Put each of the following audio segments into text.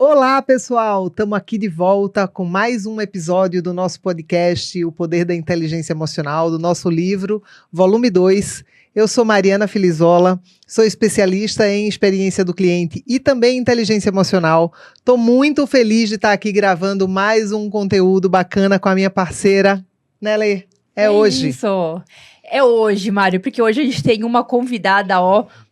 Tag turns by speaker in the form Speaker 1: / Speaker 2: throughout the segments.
Speaker 1: Olá, pessoal! Estamos aqui de volta com mais um episódio do nosso podcast O Poder da Inteligência Emocional, do nosso livro, volume 2. Eu sou Mariana Filizola, sou especialista em experiência do cliente e também inteligência emocional. Estou muito feliz de estar aqui gravando mais um conteúdo bacana com a minha parceira, né, Lê? É hoje.
Speaker 2: Isso! É hoje, Mário, porque hoje a gente tem uma convidada,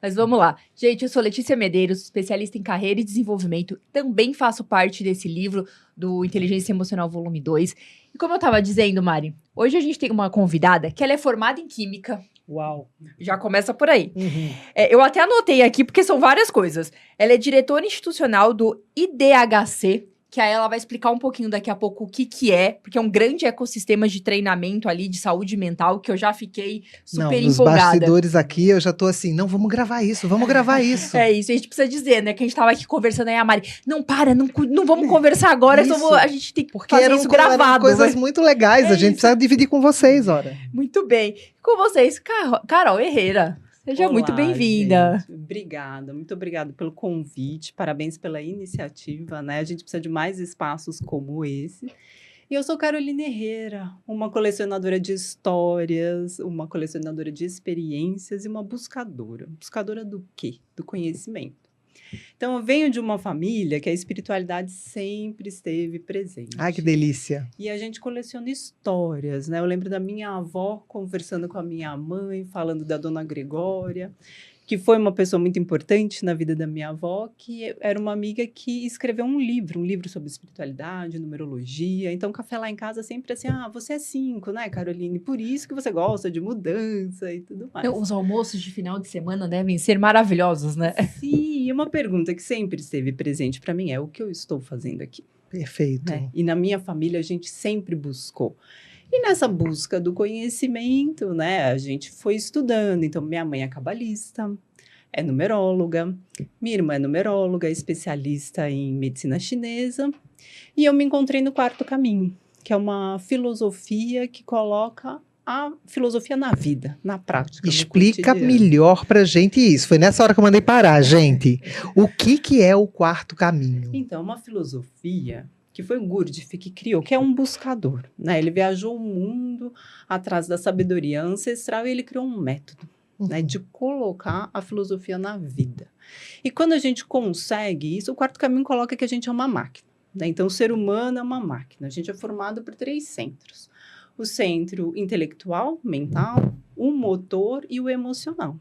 Speaker 2: mas vamos lá. Gente, eu sou Letícia Medeiros, especialista em carreira e desenvolvimento, também faço parte desse livro do Inteligência Emocional Volume 2. E como eu estava dizendo, Mari, hoje a gente tem uma convidada que ela é formada em Química.
Speaker 1: Uau!
Speaker 2: Já começa por aí.
Speaker 1: Uhum.
Speaker 2: Eu até anotei aqui, porque são várias coisas. Ela é diretora institucional do IDHC, que aí ela vai explicar um pouquinho daqui a pouco o que é, porque é um grande ecossistema de treinamento ali, de saúde mental, que eu já fiquei super
Speaker 1: Nos
Speaker 2: empolgada.
Speaker 1: bastidores aqui eu já tô assim, não, vamos gravar isso.
Speaker 2: É isso, a gente precisa dizer, né, que a gente tava aqui conversando aí, a Mari, não vamos conversar agora,
Speaker 1: Isso.
Speaker 2: a gente tem que
Speaker 1: Porque
Speaker 2: fazer
Speaker 1: eram
Speaker 2: isso gravado.
Speaker 1: eram coisas muito legais, a gente
Speaker 2: isso.
Speaker 1: precisa dividir com vocês, ora.
Speaker 2: Muito bem. Com vocês, Carol Herrera. Seja
Speaker 3: Olá,
Speaker 2: muito bem-vinda.
Speaker 3: gente. Obrigada, muito obrigada pelo convite, parabéns pela iniciativa, né? A gente precisa de mais espaços como esse. E eu sou Caroline Herrera, uma colecionadora de histórias, uma colecionadora de experiências e uma buscadora. Buscadora do quê? Do conhecimento. Então, eu venho de uma família que a espiritualidade sempre esteve presente.
Speaker 1: Ai, que delícia.
Speaker 3: E a gente coleciona histórias, né? Eu lembro da minha avó conversando com a minha mãe, falando da Dona Gregória, que foi uma pessoa muito importante na vida da minha avó, que era uma amiga que escreveu um livro sobre espiritualidade, numerologia. Então, café lá em casa sempre assim, você é 5, né, Caroline? Por isso que você gosta de mudança e tudo mais.
Speaker 2: Os almoços de final de semana devem ser maravilhosos, né?
Speaker 3: Sim, e uma pergunta que sempre esteve presente para mim é: o que eu estou fazendo aqui?
Speaker 1: Perfeito.
Speaker 3: Né? E na minha família a gente sempre buscou. E nessa busca do conhecimento, né, a gente foi estudando. Então, minha mãe é cabalista, é numeróloga, minha irmã é numeróloga, é especialista em medicina chinesa. E eu me encontrei no quarto caminho, que é uma filosofia que coloca a filosofia na vida, na prática.
Speaker 1: Explica melhor pra gente isso. Foi nessa hora que eu mandei parar, gente. O que é o quarto caminho?
Speaker 3: Então, uma filosofia que foi o Gurdjieff que criou, que é um buscador, né? Ele viajou o mundo atrás da sabedoria ancestral e ele criou um método, né, de colocar a filosofia na vida. E quando a gente consegue isso, o quarto caminho coloca que a gente é uma máquina, né? Então, o ser humano é uma máquina. A gente é formado por 3 centros. O centro intelectual, mental, o motor e o emocional.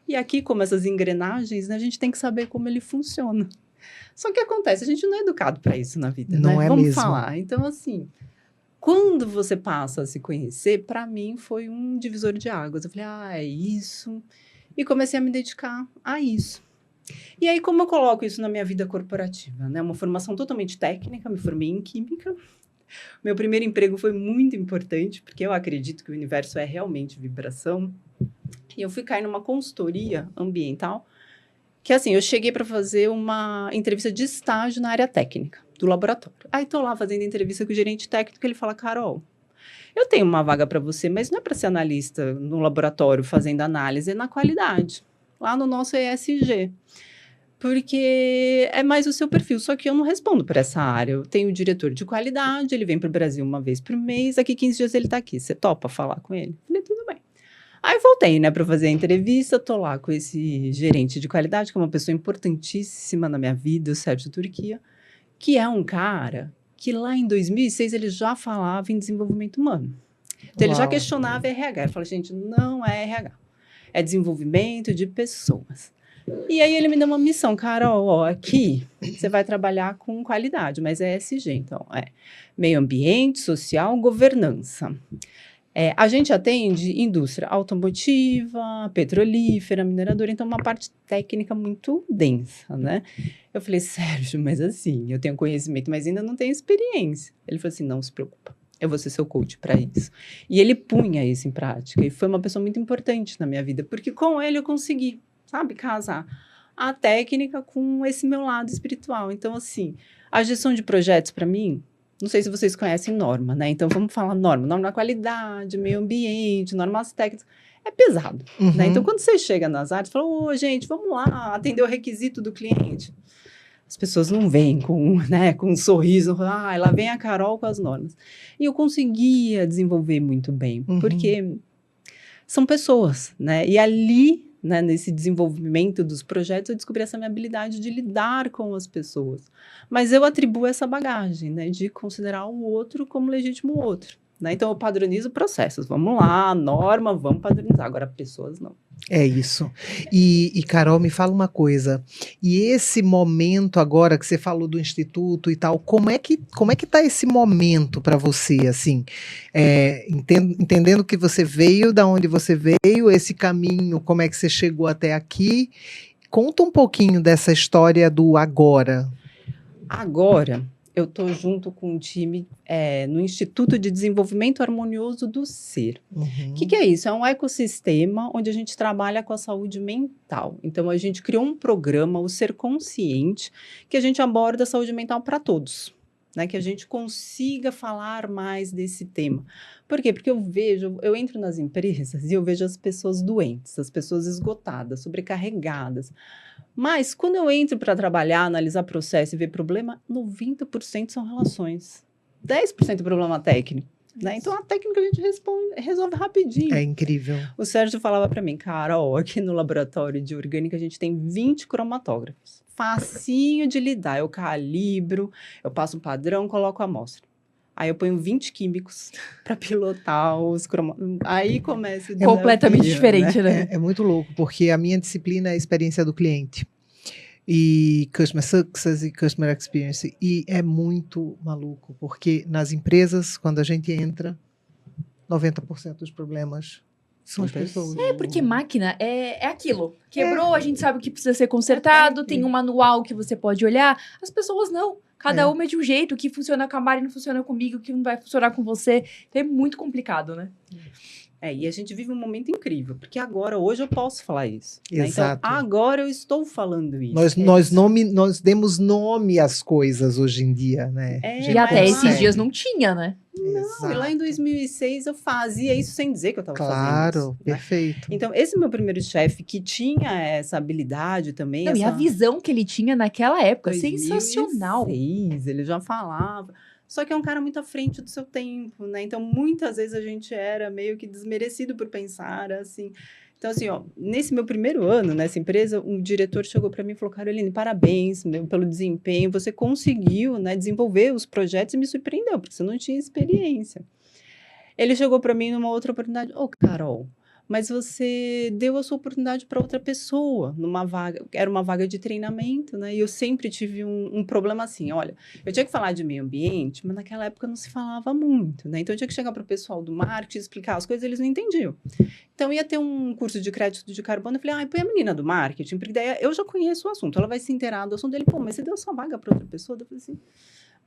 Speaker 3: E aqui, como essas engrenagens, né, a gente tem que saber como ele funciona. Só que acontece, a gente não é educado para isso na vida,
Speaker 1: não
Speaker 3: né?
Speaker 1: É
Speaker 3: Vamos
Speaker 1: mesmo.
Speaker 3: falar. Então, assim, quando você passa a se conhecer, para mim foi um divisor de águas. Eu falei, é isso. E comecei a me dedicar a isso. E aí, como eu coloco isso na minha vida corporativa, né? Uma formação totalmente técnica, me formei em química. Meu primeiro emprego foi muito importante, porque eu acredito que o universo é realmente vibração. E eu fui cair numa consultoria ambiental, que assim, eu cheguei para fazer uma entrevista de estágio na área técnica do laboratório. Aí tô lá fazendo entrevista com o gerente técnico, ele fala, Carol, eu tenho uma vaga para você, mas não é para ser analista no laboratório fazendo análise, é na qualidade, lá no nosso ESG. Porque é mais o seu perfil, só que eu não respondo por essa área. Eu tenho o diretor de qualidade, ele vem para o Brasil uma vez por mês, daqui 15 dias ele está aqui. Você topa falar com ele? Falei, tudo bem. Aí voltei, né, para fazer a entrevista, tô lá com esse gerente de qualidade, que é uma pessoa importantíssima na minha vida, o Sérgio Turquia, que é um cara que lá em 2006 ele já falava em desenvolvimento humano. Então ele já questionava RH. Ele falou, gente, não é RH, é desenvolvimento de pessoas. E aí ele me deu uma missão, Carol, aqui você vai trabalhar com qualidade, mas é ESG, então é meio ambiente, social, governança. A gente atende indústria automotiva, petrolífera, mineradora, então uma parte técnica muito densa, né? Eu falei, Sérgio, mas assim, eu tenho conhecimento, mas ainda não tenho experiência. Ele falou assim, não se preocupa, eu vou ser seu coach para isso. E ele punha isso em prática, e foi uma pessoa muito importante na minha vida, porque com ele eu consegui, sabe, casar a técnica com esse meu lado espiritual. Então, assim, a gestão de projetos, para mim, não sei se vocês conhecem norma, né? Então, vamos falar norma da qualidade, meio ambiente, normas técnicas. É pesado, né? Então, quando você chega nas áreas, fala, gente, vamos lá, atender o requisito do cliente. as pessoas não vêm com um sorriso, lá vem a Carol com as normas. E eu conseguia desenvolver muito bem, porque são pessoas, né? E ali, né, nesse desenvolvimento dos projetos, eu descobri essa minha habilidade de lidar com as pessoas. Mas eu atribuo essa bagagem, né, de considerar o outro como legítimo outro. Né? Então, eu padronizo processos. Vamos lá, norma, vamos padronizar. Agora, pessoas não.
Speaker 1: É isso. E Carol, me fala uma coisa. E esse momento agora que você falou do Instituto e tal, como é que tá esse momento para você, assim? Entendendo que você veio, da onde você veio, esse caminho, como é que você chegou até aqui? Conta um pouquinho dessa história do agora.
Speaker 3: Agora, eu estou junto com um time no Instituto de Desenvolvimento Harmonioso do Ser. O que é isso? É um ecossistema onde a gente trabalha com a saúde mental. Então, a gente criou um programa, o Ser Consciente, que a gente aborda a saúde mental para todos. Né, que a gente consiga falar mais desse tema. Por quê? Porque eu entro nas empresas e eu vejo as pessoas doentes, as pessoas esgotadas, sobrecarregadas. Mas quando eu entro para trabalhar, analisar processo e ver problema, 90% são relações. 10% é problema técnico. Né? Então, a técnica a gente resolve rapidinho.
Speaker 1: É incrível.
Speaker 3: O Sérgio falava para mim, cara, aqui no laboratório de orgânica a gente tem 20 cromatógrafos. Facinho de lidar. Eu calibro, eu passo um padrão, coloco a amostra. Aí eu ponho 20 químicos para pilotar os cromatógrafos. Aí começa o desafio,
Speaker 2: completamente diferente, né?
Speaker 1: É muito louco, porque a minha disciplina é a experiência do cliente. E Customer Success e Customer Experience. E é muito maluco, porque nas empresas, quando a gente entra, 90% dos problemas são as pessoas.
Speaker 2: Porque máquina é aquilo. Quebrou, a gente sabe o que precisa ser consertado, tem um manual que você pode olhar. As pessoas não. Cada uma é de um jeito. O que funciona com a Mari não funciona comigo, o que não vai funcionar com você. Então é muito complicado, né?
Speaker 3: E a gente vive um momento incrível, porque hoje eu posso falar isso.
Speaker 1: Exato.
Speaker 3: Né? Então, agora eu estou falando isso.
Speaker 1: Nós demos nome às coisas hoje em dia, né?
Speaker 2: E até esses dias não tinha, né?
Speaker 3: Não, e lá em 2006 eu fazia isso sem dizer que eu estava fazendo isso.
Speaker 1: Claro, perfeito.
Speaker 3: Né? Então, esse meu primeiro chefe, que tinha essa habilidade também...
Speaker 2: E a visão que ele tinha naquela época,
Speaker 3: 2006,
Speaker 2: sensacional.
Speaker 3: Ele já falava... Só que é um cara muito à frente do seu tempo, né? Então, muitas vezes a gente era meio que desmerecido por pensar assim. Então, assim, nesse meu primeiro ano nessa empresa, um diretor chegou para mim e falou, Caroline, parabéns pelo desempenho, você conseguiu, né, desenvolver os projetos e me surpreendeu, porque você não tinha experiência. Ele chegou para mim numa outra oportunidade, Carol, mas você deu a sua oportunidade para outra pessoa, numa vaga, era uma vaga de treinamento, né? E eu sempre tive um problema assim, olha, eu tinha que falar de meio ambiente, mas naquela época não se falava muito, né? Então eu tinha que chegar para o pessoal do marketing, explicar as coisas, eles não entendiam. Então ia ter um curso de crédito de carbono, eu falei, põe a menina do marketing, porque daí eu já conheço o assunto, ela vai se inteirar do assunto dele, mas você deu sua vaga para outra pessoa? Eu falei assim,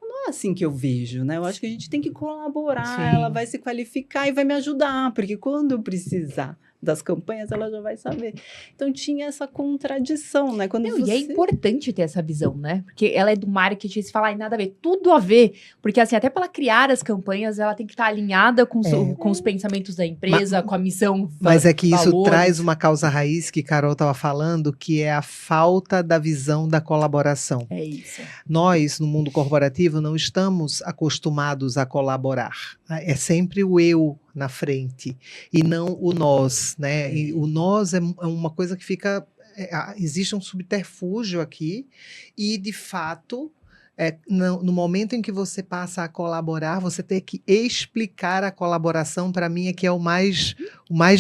Speaker 3: não é assim que eu vejo, né? Eu acho que a gente tem que colaborar,
Speaker 1: Sim.
Speaker 3: ela vai se qualificar e vai me ajudar, porque quando eu precisar das campanhas, ela já vai saber. Então, tinha essa contradição, né?
Speaker 2: E é importante ter essa visão, né? Porque ela é do marketing, se falar nada a ver, tudo a ver. Porque, assim, até para ela criar as campanhas, ela tem que estar alinhada com os pensamentos da empresa, com a missão.
Speaker 1: Mas é que isso
Speaker 2: valores.
Speaker 1: traz uma causa raiz que Carol estava falando, que é a falta da visão da colaboração.
Speaker 2: É isso.
Speaker 1: Nós, no mundo corporativo, não estamos acostumados a colaborar. É sempre o eu na frente e não o nós, né? E o nós é uma coisa que fica... existe um subterfúgio aqui e, de fato... no momento em que você passa a colaborar, você tem que explicar a colaboração, para mim, é que é o mais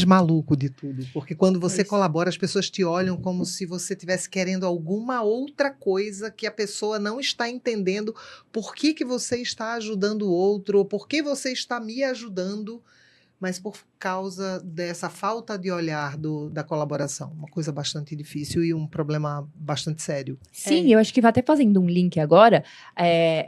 Speaker 1: maluco de tudo. Porque quando você colabora, as pessoas te olham como se você estivesse querendo alguma outra coisa que a pessoa não está entendendo por que você está ajudando o outro, ou por que você está me ajudando, mas por causa dessa falta de olhar da colaboração. Uma coisa bastante difícil e um problema bastante sério.
Speaker 2: Sim, eu acho que vai até fazendo um link agora.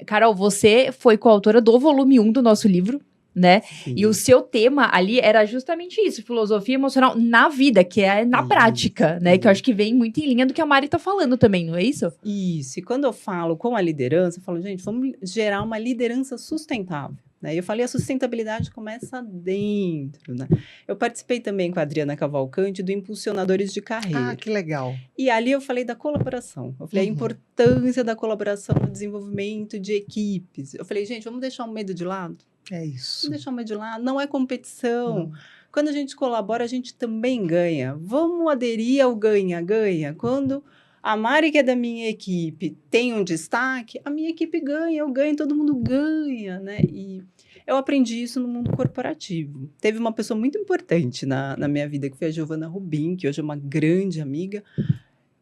Speaker 2: Carol, você foi coautora do volume 1 do nosso livro, né? Sim. E o seu tema ali era justamente isso, filosofia emocional na vida, que é na prática, né? Que eu acho que vem muito em linha do que a Mari tá falando também, não é isso?
Speaker 3: Isso, e quando eu falo com a liderança, eu falo, gente, vamos gerar uma liderança sustentável. né? E eu falei, a sustentabilidade começa dentro, né? Eu participei também com a Adriana Cavalcante do Impulsionadores de Carreira.
Speaker 1: Ah, que legal.
Speaker 3: E ali eu falei da colaboração. Eu falei a importância da colaboração no desenvolvimento de equipes. Eu falei, gente, vamos deixar o medo de lado?
Speaker 1: É isso.
Speaker 3: Vamos deixar o medo de lado. Não é competição.
Speaker 1: Não.
Speaker 3: Quando a gente colabora, a gente também ganha. Vamos aderir ao ganha-ganha. Quando a Mari, que é da minha equipe, tem um destaque, a minha equipe ganha, eu ganho, todo mundo ganha, né? E eu aprendi isso no mundo corporativo. Teve uma pessoa muito importante na minha vida, que foi a Giovana Rubin, que hoje é uma grande amiga.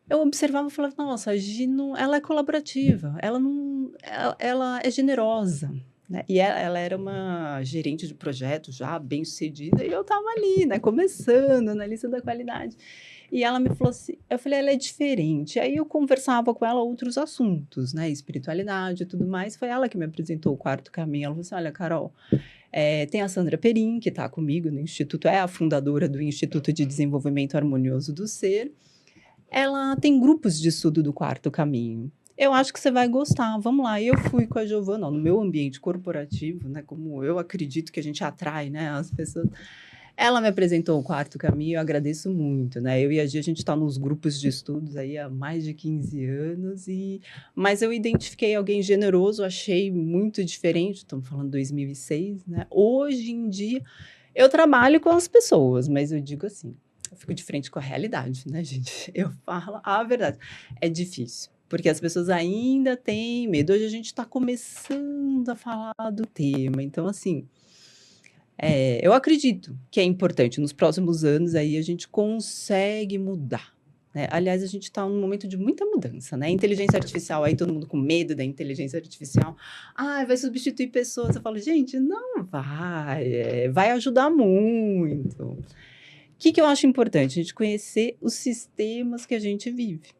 Speaker 3: Eu observava e falava, nossa, a Gi ela é colaborativa, ela é generosa. Né? E ela era uma gerente de projeto já bem sucedida, e eu estava ali, né, começando na lista da qualidade. E ela me falou assim, eu falei, ela é diferente. Aí eu conversava com ela outros assuntos, né, espiritualidade e tudo mais. Foi ela que me apresentou o Quarto Caminho. Ela falou assim, olha, Carol, tem a Sandra Perim, que está comigo no Instituto, é a fundadora do Instituto de Desenvolvimento Harmonioso do Ser. Ela tem grupos de estudo do Quarto Caminho. Eu acho que você vai gostar, vamos lá. E eu fui com a Giovana, no meu ambiente corporativo, né, como eu acredito que a gente atrai, né, as pessoas. Ela me apresentou o Quarto Caminho, eu agradeço muito, né? Eu e a Gia, a gente está nos grupos de estudos aí há mais de 15 anos, mas eu identifiquei alguém generoso, achei muito diferente, estamos falando de 2006, né? Hoje em dia, eu trabalho com as pessoas, mas eu digo assim, eu fico de frente com a realidade, né, gente? Eu falo a verdade, é difícil. Porque as pessoas ainda têm medo. Hoje a gente está começando a falar do tema. Então, assim, eu acredito que é importante. Nos próximos anos, aí a gente consegue mudar. Né? Aliás, a gente está num momento de muita mudança. Né? Inteligência artificial, aí todo mundo com medo da inteligência artificial. Vai substituir pessoas. Eu falo, gente, não vai. Vai ajudar muito. O que eu acho importante? A gente conhecer os sistemas que a gente vive.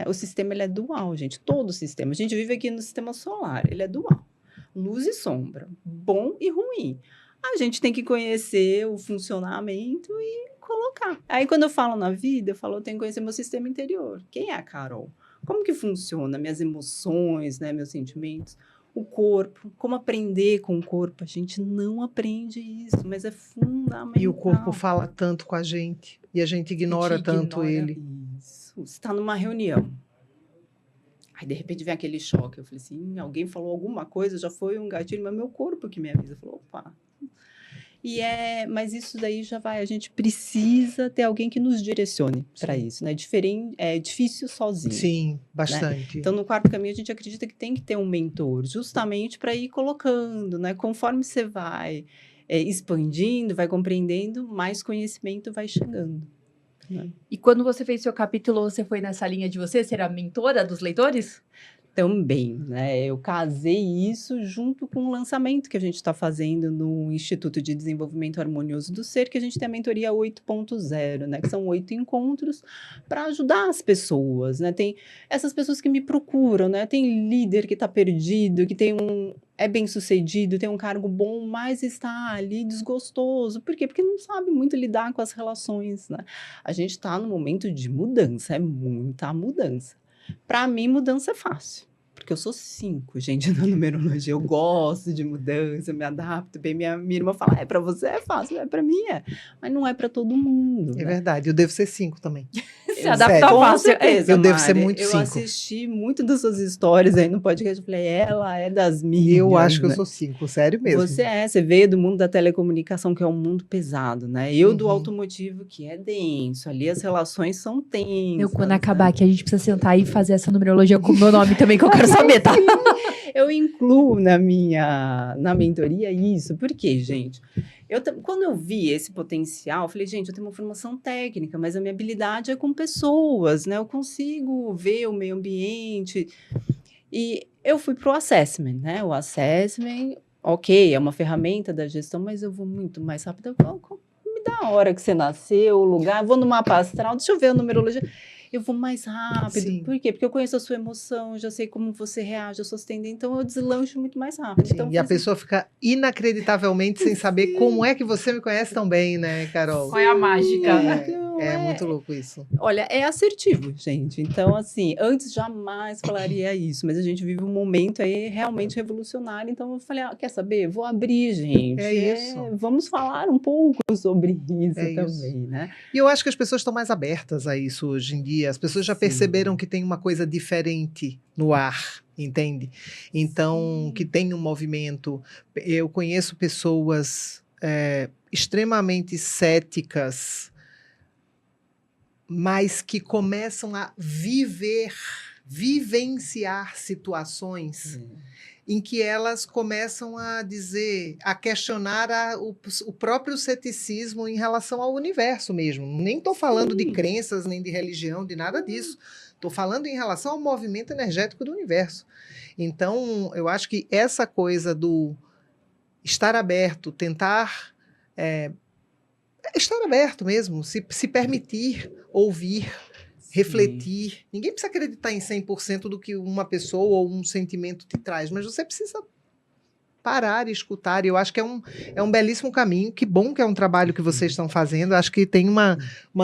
Speaker 3: O sistema ele é dual, gente. Todo o sistema. A gente vive aqui no sistema solar. Ele é dual. Luz e sombra. Bom e ruim. A gente tem que conhecer o funcionamento e colocar. Aí, quando eu falo na vida, eu tenho que conhecer meu sistema interior. Quem é a Carol? Como que funciona? Minhas emoções, né? Meus sentimentos. O corpo. Como aprender com o corpo? A gente não aprende isso, mas é fundamental.
Speaker 1: E o corpo fala tanto com a gente. E a gente ignora tanto ele.
Speaker 3: Isso. Você está numa reunião. Aí, de repente, vem aquele choque. Eu falei assim, alguém falou alguma coisa, já foi um gatilho, mas meu corpo que me avisa. Falou, opa. Mas isso daí já vai, a gente precisa ter alguém que nos direcione para isso, né? É difícil sozinho.
Speaker 1: Sim, bastante.
Speaker 3: Né? Então, no Quarto Caminho, a gente acredita que tem que ter um mentor, justamente para ir colocando, né? Conforme você vai expandindo, vai compreendendo, mais conhecimento vai chegando. Né?
Speaker 2: E quando você fez seu capítulo, você foi nessa linha de você ser a mentora dos leitores?
Speaker 3: Também, né? Eu casei isso junto com o lançamento que a gente está fazendo no Instituto de Desenvolvimento Harmonioso do Ser, que a gente tem a mentoria 8.0, né? Que são 8 encontros para ajudar as pessoas, né? Tem essas pessoas que me procuram, né? Tem líder que está perdido, que é bem-sucedido, tem um cargo bom, mas está ali desgostoso. Por quê? Porque não sabe muito lidar com as relações, né? A gente está num momento de mudança, é muita mudança. Para mim, mudança é fácil, porque eu sou 5, gente, na numerologia. Eu gosto de mudança, eu me adapto bem. Minha irmã fala, para você é fácil, para mim é. Mas não é para todo mundo.
Speaker 1: É
Speaker 3: né?
Speaker 1: verdade, eu devo ser 5 também.
Speaker 2: Se adaptar fácil.
Speaker 3: Certeza,
Speaker 1: eu devo ser muito
Speaker 3: Eu
Speaker 1: 5.
Speaker 3: assisti muito das suas histórias aí no podcast, eu falei, ela é das minhas.
Speaker 1: Eu acho que
Speaker 3: né?
Speaker 1: eu sou 5, sério mesmo.
Speaker 3: Você veio do mundo da telecomunicação, que é um mundo pesado, né? Eu do automotivo, que é denso, ali as relações são tensas.
Speaker 2: Quando acabar aqui, a gente precisa sentar e fazer essa numerologia com o meu nome também, que eu quero saber, tá?
Speaker 3: Eu incluo na mentoria isso. Por quê, gente? Quando eu vi esse potencial, eu falei, gente, eu tenho uma formação técnica, mas a minha habilidade é com pessoas, né? Eu consigo ver o meio ambiente. E eu fui para o assessment, né? O assessment, ok, é uma ferramenta da gestão, mas eu vou muito mais rápido. Me dá a hora que você nasceu, o lugar, eu vou no mapa astral, deixa eu ver a numerologia. Eu vou mais rápido.
Speaker 1: Sim.
Speaker 3: Por quê? Porque eu conheço a sua emoção, já sei como você reage às suas tendências, então eu deslancho muito mais rápido.
Speaker 1: Sim,
Speaker 3: Então,
Speaker 1: e a pessoa fica inacreditavelmente sem saber como é que você me conhece tão bem, né, Carol?
Speaker 2: Qual é a mágica?
Speaker 3: Então, Então,
Speaker 1: É muito louco isso.
Speaker 3: olha, é assertivo, gente. Então, assim, antes jamais falaria isso, mas a gente vive um momento aí realmente revolucionário. Então, eu falei, quer saber? Vou abrir, gente.
Speaker 1: É isso.
Speaker 3: Vamos falar um pouco sobre isso
Speaker 1: É isso.
Speaker 3: também, né?
Speaker 1: E eu acho que as pessoas estão mais abertas a isso hoje em dia. As pessoas já
Speaker 3: Sim.
Speaker 1: perceberam que tem uma coisa diferente no ar, entende? Então, que tem um movimento. Eu conheço pessoas extremamente céticas, mas que começam a vivenciar situações em que elas começam a dizer, a questionar o próprio ceticismo em relação ao universo mesmo. Nem estou falando de crenças, nem de religião, de nada disso. Estou falando em relação ao movimento energético do universo. Então, eu acho que essa coisa do estar aberto, tentar estar aberto mesmo, se permitir ouvir, refletir. Ninguém precisa acreditar em 100% do que uma pessoa ou um sentimento te traz, mas você precisa parar e escutar. E eu acho que é um belíssimo caminho. Que bom que é um trabalho que vocês estão fazendo. Acho que tem uma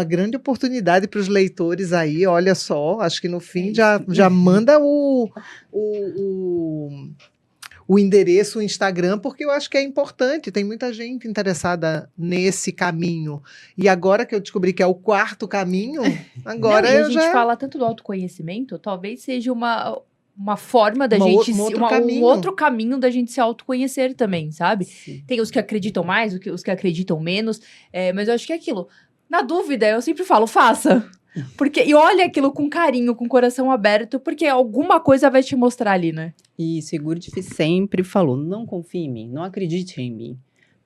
Speaker 1: grande oportunidade para os leitores aí. Olha só, acho que no fim já manda o endereço, o Instagram, porque eu acho que é importante, tem muita gente interessada nesse caminho. E agora que eu descobri que é o quarto caminho, agora
Speaker 2: Não, e a
Speaker 1: eu
Speaker 2: gente
Speaker 1: já...
Speaker 2: fala tanto do autoconhecimento, talvez seja uma forma da
Speaker 1: Um
Speaker 2: gente...
Speaker 1: outro
Speaker 2: um
Speaker 1: caminho.
Speaker 2: outro caminho da gente se autoconhecer também, sabe?
Speaker 3: Sim.
Speaker 2: Tem os que acreditam mais, os que acreditam menos, mas eu acho que é aquilo. Na dúvida, eu sempre falo, faça. E olha aquilo com carinho, com o coração aberto, porque alguma coisa vai te mostrar ali, né?
Speaker 3: E Sigurd sempre falou, não confie em mim, não acredite em mim.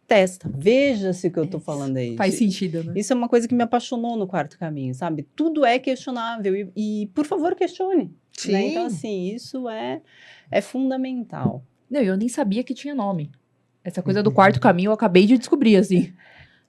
Speaker 3: Testa, veja se o que eu tô falando aí.
Speaker 2: Faz sentido, né?
Speaker 3: Isso é uma coisa que me apaixonou no quarto caminho, sabe? Tudo é questionável e por favor, questione.
Speaker 1: Sim.
Speaker 3: Né? Então, assim, isso é fundamental.
Speaker 2: Não, eu nem sabia que tinha nome. Essa coisa do quarto caminho eu acabei de descobrir, assim.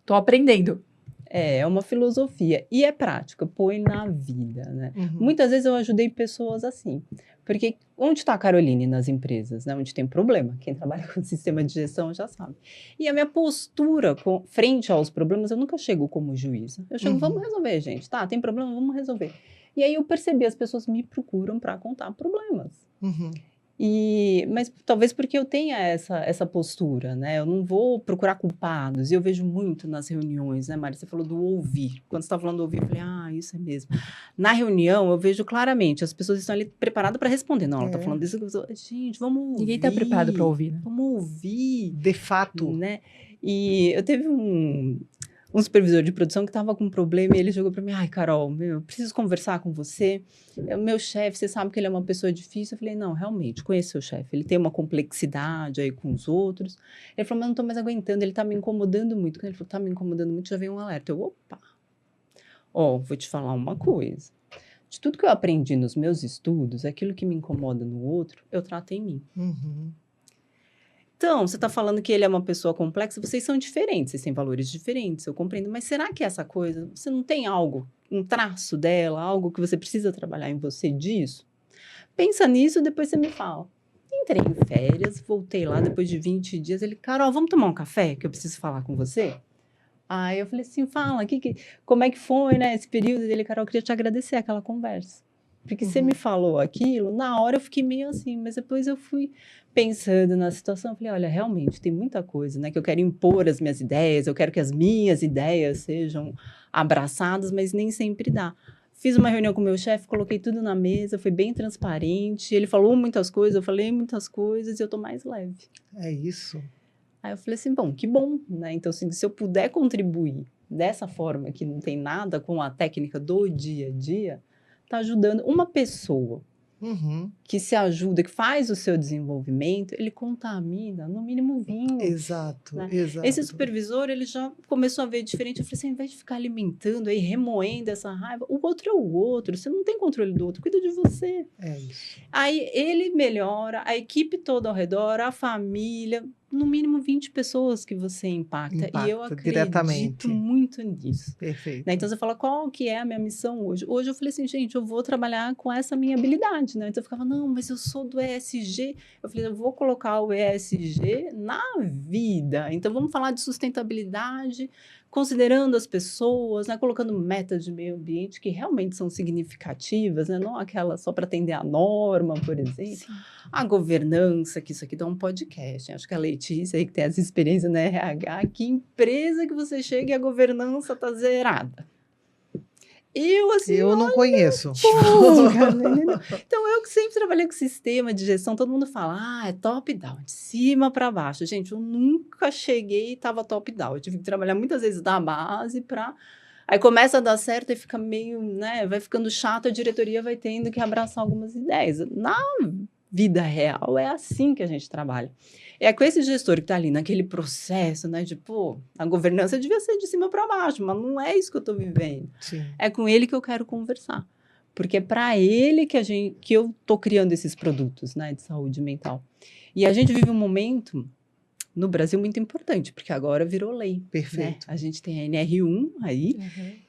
Speaker 2: Tô aprendendo.
Speaker 3: É uma filosofia e é prática, põe na vida, né? Muitas vezes eu ajudei pessoas assim, porque onde está a Caroline nas empresas, né? Onde tem problema, quem trabalha com sistema de gestão já sabe. E a minha postura frente aos problemas, eu nunca chego como juíza. Eu chego, vamos resolver, gente, tá? Tem problema, vamos resolver. E aí eu percebi, as pessoas me procuram para contar problemas. Mas talvez porque eu tenha essa postura, né? Eu não vou procurar culpados. E eu vejo muito nas reuniões, né, Mari? Você falou do ouvir. Quando você está falando do ouvir, eu falei, isso é mesmo. Na reunião, eu vejo claramente, as pessoas estão ali preparadas para responder. Não, ela está falando isso. Gente, vamos ouvir.
Speaker 2: Ninguém está preparado para ouvir, né?
Speaker 3: Vamos ouvir.
Speaker 1: De fato.
Speaker 3: Né? E eu teve um supervisor de produção que estava com um problema e ele jogou para mim, Carol, eu preciso conversar com você. O meu chefe, você sabe que ele é uma pessoa difícil. Eu falei, não, realmente, conheço seu chefe. Ele tem uma complexidade aí com os outros. Ele falou, mas eu não estou mais aguentando, ele está me incomodando muito. Quando ele falou, está me incomodando muito, já veio um alerta. Eu, opa, vou te falar uma coisa. De tudo que eu aprendi nos meus estudos, aquilo que me incomoda no outro, eu trato em mim. Então, você está falando que ele é uma pessoa complexa, vocês são diferentes, vocês têm valores diferentes, eu compreendo. Mas será que essa coisa, você não tem algo, um traço dela, algo que você precisa trabalhar em você disso? Pensa nisso, depois você me fala. Entrei em férias, voltei lá depois de 20 dias, ele, Carol, vamos tomar um café que eu preciso falar com você? Aí eu falei assim, fala, como é que foi, né, esse período dele? Carol, eu queria te agradecer aquela conversa. Porque você me falou aquilo, na hora eu fiquei meio assim, mas depois eu fui pensando na situação, eu falei, olha, realmente tem muita coisa, né, que eu quero impor as minhas ideias, eu quero que as minhas ideias sejam abraçadas, mas nem sempre dá. Fiz uma reunião com o meu chefe, coloquei tudo na mesa, foi bem transparente, ele falou muitas coisas, eu falei muitas coisas e eu tô mais leve.
Speaker 1: É isso.
Speaker 3: Aí eu falei assim, bom, que bom, né, então assim, se eu puder contribuir dessa forma, que não tem nada com a técnica do dia a dia, está ajudando uma pessoa que se ajuda, que faz o seu desenvolvimento, ele contamina no mínimo 20.
Speaker 1: Exato,
Speaker 3: né?
Speaker 1: exato.
Speaker 3: Esse supervisor, ele já começou a ver diferente. Eu falei assim, ao invés de ficar alimentando aí, remoendo essa raiva, o outro é o outro, você não tem controle do outro, cuida de você.
Speaker 1: É isso.
Speaker 3: Aí ele melhora, a equipe toda ao redor, a família, no mínimo 20 pessoas que você impacta. E eu acredito
Speaker 1: diretamente.
Speaker 3: muito nisso.
Speaker 1: Perfeito.
Speaker 3: Né? Então, você fala, qual que é a minha missão hoje? Hoje eu falei assim, gente, eu vou trabalhar com essa minha habilidade, né? Então, eu ficava, não, mas eu sou do ESG. Eu falei, eu vou colocar o ESG na vida. Então, vamos falar de sustentabilidade considerando as pessoas, né, colocando metas de meio ambiente que realmente são significativas, né, não aquelas só para atender a norma, por exemplo.
Speaker 2: Sim.
Speaker 3: A governança, que isso aqui dá um podcast. Acho que a Letícia aí que tem essa experiência na RH, que empresa que você chega e a governança está zerada.
Speaker 1: Eu não conheço.
Speaker 3: Porra, né? Então, eu que sempre trabalhei com sistema de gestão, todo mundo fala, é top-down, de cima para baixo. Gente, eu nunca cheguei e estava top-down. Eu tive que trabalhar muitas vezes da base para... Aí começa a dar certo e fica meio, né, vai ficando chato, a diretoria vai tendo que abraçar algumas ideias. Na vida real, é assim que a gente trabalha. É com esse gestor que está ali naquele processo, né, de, pô, a governança devia ser de cima para baixo, mas não é isso que eu estou vivendo.
Speaker 1: Sim.
Speaker 3: É com ele que eu quero conversar. Porque é para ele que eu estou criando esses produtos, né, de saúde mental. E a gente vive um momento no Brasil muito importante, porque agora virou lei.
Speaker 1: Perfeito.
Speaker 3: Né? A gente tem a NR1 aí,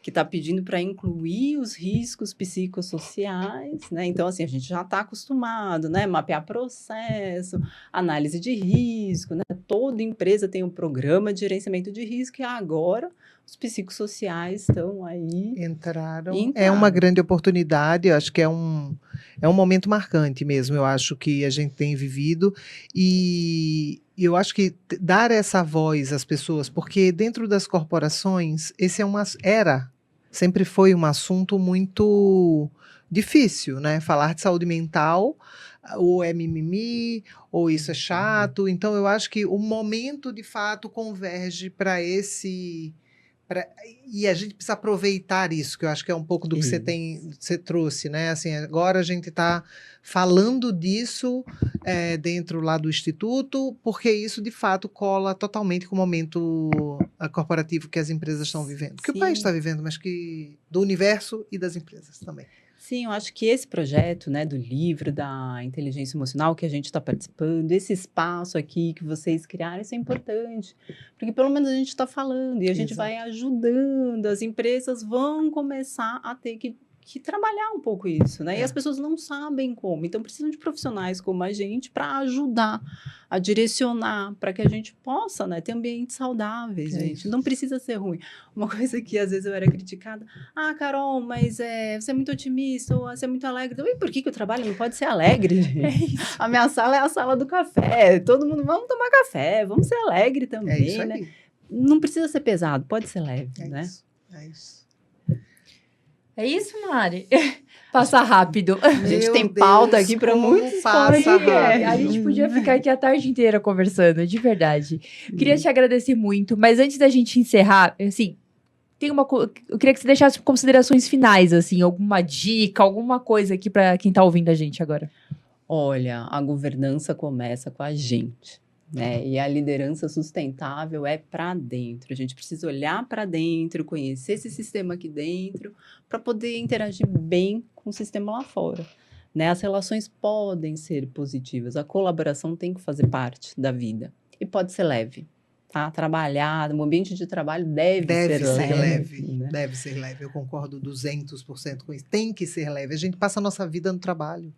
Speaker 3: que está pedindo para incluir os riscos psicossociais, né? Então, assim, a gente já está acostumado, né? Mapear processo, análise de risco, né? Toda empresa tem um programa de gerenciamento de risco e agora os psicossociais estão aí.
Speaker 1: Entraram. É uma grande oportunidade, eu acho que é um momento marcante mesmo, eu acho que a gente tem vivido e eu acho que dar essa voz às pessoas, porque dentro das corporações, esse sempre foi um assunto muito difícil, né? Falar de saúde mental, ou é mimimi, ou isso é chato. Então, eu acho que o momento, de fato, converge para esse... E a gente precisa aproveitar isso, que eu acho que é um pouco do que você trouxe, né? Assim, agora a gente está falando disso dentro lá do Instituto, porque isso de fato cola totalmente com o momento corporativo que as empresas estão vivendo. Que o país está vivendo, mas que do universo e das empresas também.
Speaker 3: Sim, eu acho que esse projeto, né, do livro da inteligência emocional que a gente está participando, esse espaço aqui que vocês criaram, isso é importante, porque pelo menos a gente está falando e a gente vai ajudando, as empresas vão começar a ter que trabalhar um pouco isso, né? E as pessoas não sabem como, então precisam de profissionais como a gente para ajudar a direcionar, para que a gente possa, né, ter ambientes saudáveis, gente. Não precisa ser ruim. Uma coisa que às vezes eu era criticada, Carol, mas você é muito otimista, ou você é muito alegre. Então, e por que o trabalho não pode ser alegre, gente? A minha sala é a sala do café, todo mundo, vamos tomar café, vamos ser alegre também, né? Não precisa ser pesado, pode ser leve, né?
Speaker 1: É isso.
Speaker 2: É isso, Mari? Passa rápido.
Speaker 3: A gente tem pauta aqui para muitos
Speaker 1: passa rápido.
Speaker 2: A gente podia ficar aqui a tarde inteira conversando, de verdade. Queria te agradecer muito, mas antes da gente encerrar, assim, eu queria que você deixasse considerações finais, assim, alguma dica, alguma coisa aqui para quem está ouvindo a gente agora.
Speaker 3: Olha, a governança começa com a gente. Né? E a liderança sustentável é para dentro. A gente precisa olhar para dentro, conhecer esse sistema aqui dentro, para poder interagir bem com o sistema lá fora. Né? As relações podem ser positivas, a colaboração tem que fazer parte da vida. E pode ser leve. Tá? Trabalhar, no ambiente de trabalho deve ser leve. Né?
Speaker 1: Deve ser leve, eu concordo 200% com isso. Tem que ser leve. A gente passa a nossa vida no trabalho.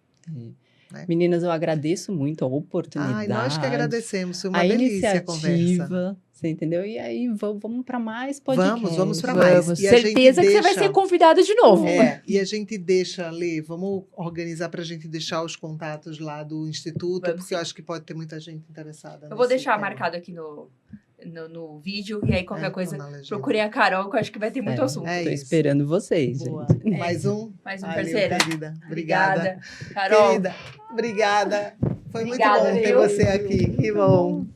Speaker 3: Né? Meninas, eu agradeço muito a oportunidade.
Speaker 1: Nós que agradecemos, foi uma delícia a conversa.
Speaker 3: Você entendeu? E aí, vamos para mais podcast.
Speaker 1: Vamos para mais.
Speaker 2: E certeza que você vai ser convidada de novo.
Speaker 1: E a gente deixa, Lê, vamos organizar para a gente deixar os contatos lá do Instituto, porque eu acho que pode ter muita gente interessada.
Speaker 2: Eu vou deixar marcado aqui no vídeo, e aí qualquer coisa, procurei a Carol, que eu acho que vai ter muito assunto.
Speaker 3: Estou esperando vocês, gente.
Speaker 1: Mais um
Speaker 2: parceira.
Speaker 1: Querida. Obrigada.
Speaker 2: Carol.
Speaker 1: Querida, obrigada. Foi muito bom ter você aqui. Que bom.